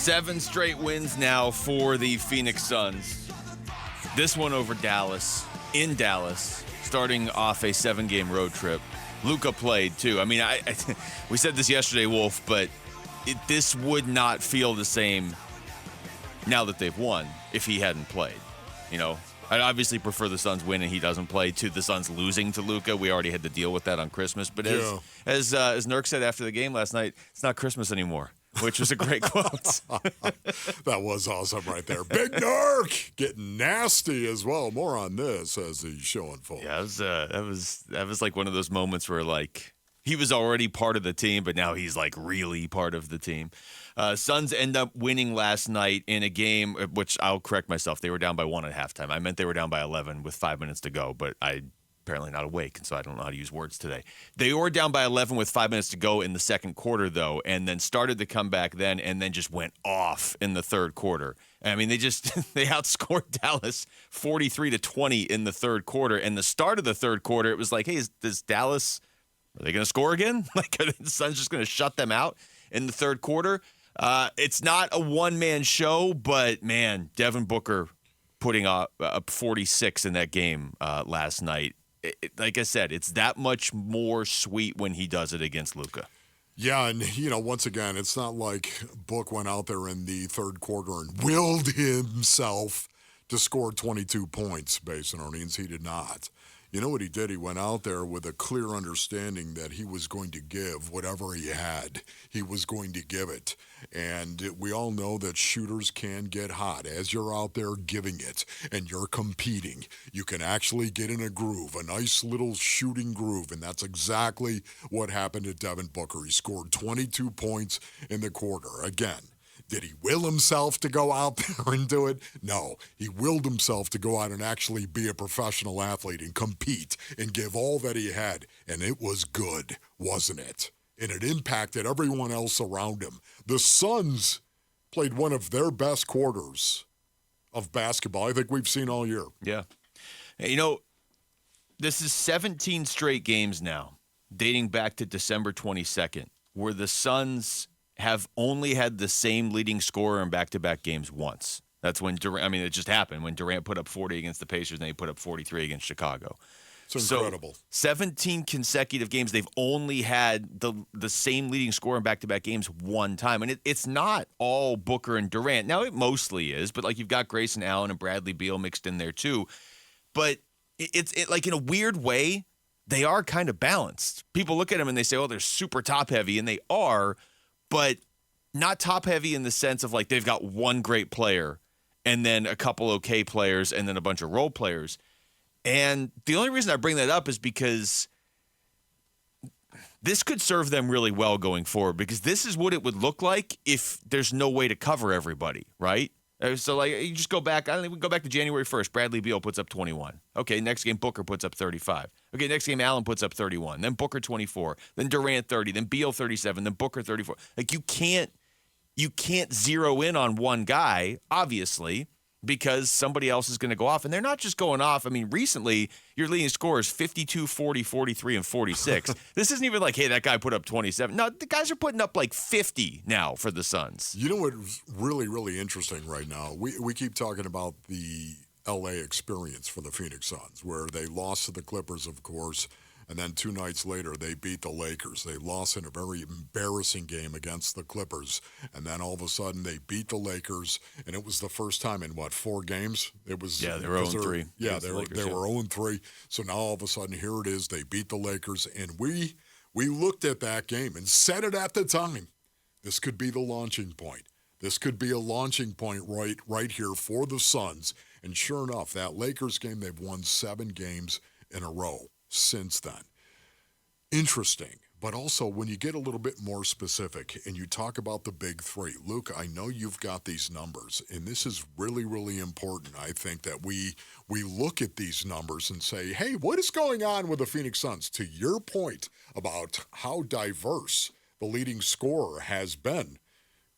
7 straight wins now for the Phoenix Suns. This one over Dallas, in Dallas, starting off a 7-game road trip. Luka played, too. I mean, we said this yesterday, Wolf, but this would not feel the same now that they've won if he hadn't played. You know, I'd obviously prefer the Suns win and he doesn't play to the Suns losing to Luka. We already had to deal with that on Christmas. But as Nurk said after the game last night, it's not Christmas anymore, which was a great quote. That was awesome right there. Big Nurk getting nasty as well. More on this as the show unfolds. Yeah, that was like one of those moments where like he was already part of the team, but now he's like really part of the team. Suns end up winning last night in a game, which I'll correct myself. They were down by 1 at halftime. I meant they were down by 11 with 5 minutes to go, but I'm apparently not awake, and so I don't know how to use words today. They were down by 11 with 5 minutes to go in the second quarter, though, and then started to come back then, and then just went off in the third quarter. I mean, they outscored Dallas 43-20 in the third quarter. And the start of the third quarter, it was like, hey, is Dallas, are they going to score again? Like, are the Suns just going to shut them out in the third quarter? It's not a one-man show, but, man, Devin Booker putting up 46 in that game last night. Like I said, it's that much more sweet when he does it against Luka. Yeah, and, once again, it's not like Book went out there in the third quarter and willed himself to score 22 points, based on earnings. He did not. You know what he did? He went out there with a clear understanding that he was going to give whatever he had. He was going to give it. And we all know that shooters can get hot. As you're out there giving it and you're competing, you can actually get in a groove, a nice little shooting groove. And that's exactly what happened to Devin Booker. He scored 22 points in the quarter. Again, did he will himself to go out there and do it? No. He willed himself to go out and actually be a professional athlete and compete and give all that he had. And it was good, wasn't it? And it impacted everyone else around him. The Suns played one of their best quarters of basketball I think we've seen all year. Yeah. This is 17 straight games now, dating back to December 22nd, where the Suns have only had the same leading scorer in back-to-back games once. That's when Durant, it just happened when Durant put up 40 against the Pacers and he put up 43 against Chicago. It's incredible. 17 consecutive games, they've only had the same leading scorer in back-to-back games one time. And it's not all Booker and Durant. Now, it mostly is, but like you've got Grayson Allen and Bradley Beal mixed in there too. But it's like in a weird way, they are kind of balanced. People look at them and they say, oh, they're super top-heavy, and they are, but not top-heavy in the sense of like they've got one great player and then a couple okay players and then a bunch of role players. And the only reason I bring that up is because this could serve them really well going forward, because this is what it would look like if there's no way to cover everybody, right? So, like, you just go back. I don't think we go back to January 1st. Bradley Beal puts up 21. Okay, next game, Booker puts up 35. Okay, next game, Allen puts up 31. Then Booker 24. Then Durant 30. Then Beal 37. Then Booker 34. Like, you can't zero in on one guy, obviously, because somebody else is going to go off. And they're not just going off. I mean, recently, your leading scorers 52, 40, 43, and 46. This isn't even like, hey, that guy put up 27. No, the guys are putting up like 50 now for the Suns. You know what's really, really interesting right now? We keep talking about the L.A. experience for the Phoenix Suns, where they lost to the Clippers, of course, and then 2 nights later, they beat the Lakers. They lost in a very embarrassing game against the Clippers. And then all of a sudden, they beat the Lakers. And it was the first time in, 4 games? It was. Yeah, they were 0-3. Yeah, they were 0-3. So now all of a sudden, here it is. They beat the Lakers. And we looked at that game and said it at the time. This could be the launching point. This could be a launching point right here for the Suns. And sure enough, that Lakers game, they've won 7 games in a row since then. Interesting. But also, when you get a little bit more specific and you talk about the big 3, Luke, I know you've got these numbers, and this is really, really important. I think that we look at these numbers and say, hey, what is going on with the Phoenix Suns? To your point about how diverse the leading scorer has been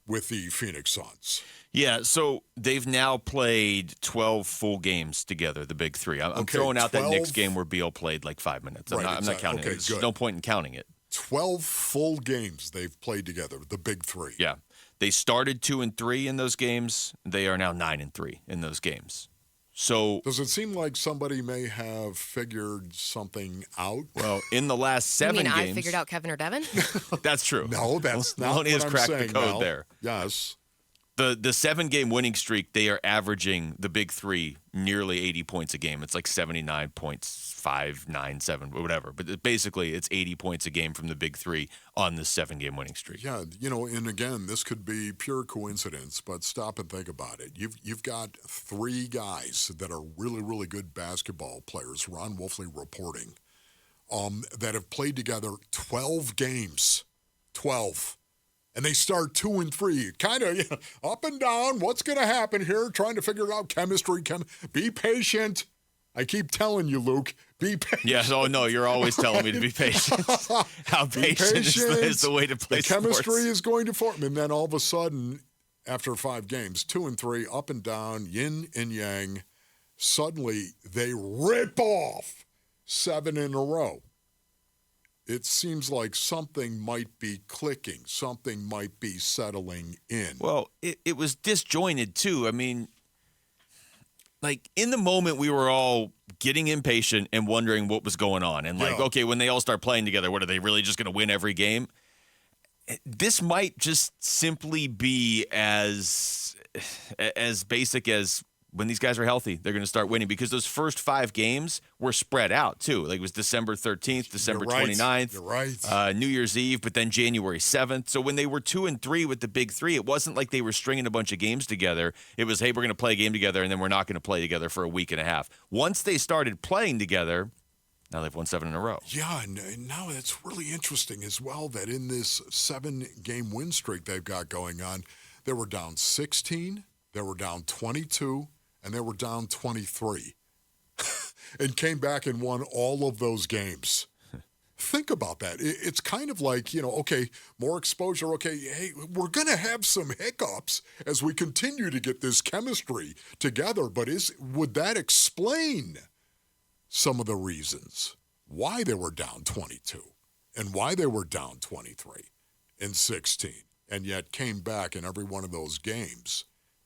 with the Phoenix Suns. Yeah, so they've now played 12 full games together, the big 3. I'm throwing out 12, that Knicks game where Beal played like 5 minutes. I'm not counting it. There's no point in counting it. 12 full games they've played together, the big 3. Yeah. They started 2-3 in those games. They are now 9-3 in those games. So does it seem like somebody may have figured something out? Well, in the last 7 games. I figured out Kevin or Devin? That's true. No, that's not Maloney what has I'm cracked saying, the code Mel. there. Yes. The 7-game winning streak, they are averaging the big three nearly 80 points a game. It's like 79.597, whatever. But basically, it's 80 points a game from the big three on this 7-game winning streak. Yeah, and again, this could be pure coincidence, but stop and think about it. You've got 3 guys that are really, really good basketball players. Ron Wolfley reporting that have played together 12 games. 12. And they start 2-3, kind of up and down. What's going to happen here? Trying to figure out chemistry. Be patient. I keep telling you, Luke, be patient. Yes. Oh, no, you're always telling me to be patient. How patient is the way to play sports. The chemistry sports. is going to form. And then all of a sudden, after 5 games, 2-3, up and down, yin and yang, suddenly they rip off 7 in a row. It seems like something might be clicking. Something might be settling in. Well, it was disjointed, too. I mean, like, in the moment, we were all getting impatient and wondering what was going on. And, like, okay, when they all start playing together, what, are they really just going to win every game? This might just simply be as basic as when these guys are healthy, they're going to start winning, because those first 5 games were spread out too. Like, it was December 13th, December 29th, You're right. New Year's Eve, but then January 7th. So when they were 2-3 with the big three, it wasn't like they were stringing a bunch of games together. It was, hey, we're going to play a game together, and then we're not going to play together for a week and a half. Once they started playing together, now they've won 7 in a row. Yeah, and now it's really interesting as well that in this 7-game win streak they've got going on, they were down 16, they were down 22, and they were down 23 and came back and won all of those games. Think about that. It's kind of like, okay, more exposure. Okay, hey, we're going to have some hiccups as we continue to get this chemistry together, but would that explain some of the reasons why they were down 22 and why they were down 23 and 16 and yet came back in every one of those games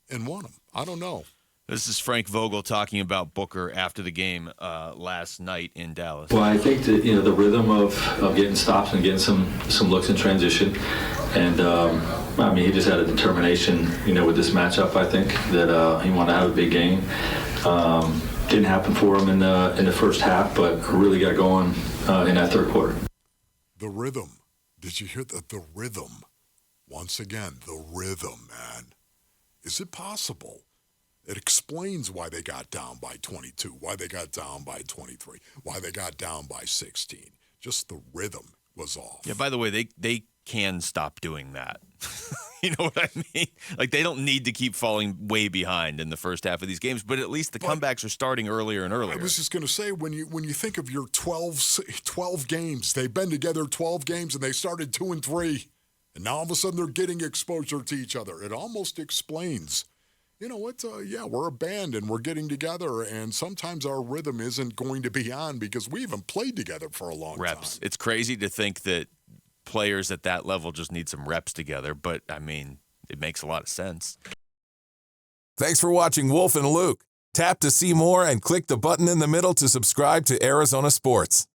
and won them? I don't know. This is Frank Vogel talking about Booker after the game last night in Dallas. Well, I think that the rhythm of getting stops and getting some looks in transition, and he just had a determination, with this matchup. I think that he wanted to have a big game. Didn't happen for him in the first half, but really got going in that third quarter. The rhythm. Did you hear that? The rhythm. Once again, the rhythm, man. Is it possible? It explains why they got down by 22, why they got down by 23, why they got down by 16. Just the rhythm was off. Yeah, by the way, they can stop doing that. You know what I mean? Like, they don't need to keep falling way behind in the first half of these games, but at least the comebacks are starting earlier and earlier. I was just going to say, when you think of your 12 games, they've been together 12 games and they started 2-3, and now all of a sudden they're getting exposure to each other. It almost explains, we're a band and we're getting together, and sometimes our rhythm isn't going to be on because we haven't played together for a long reps. time. It's crazy to think that players at that level just need some reps together, but, it makes a lot of sense. Thanks for watching Wolf and Luke. Tap to see more and click the button in the middle to subscribe to Arizona Sports.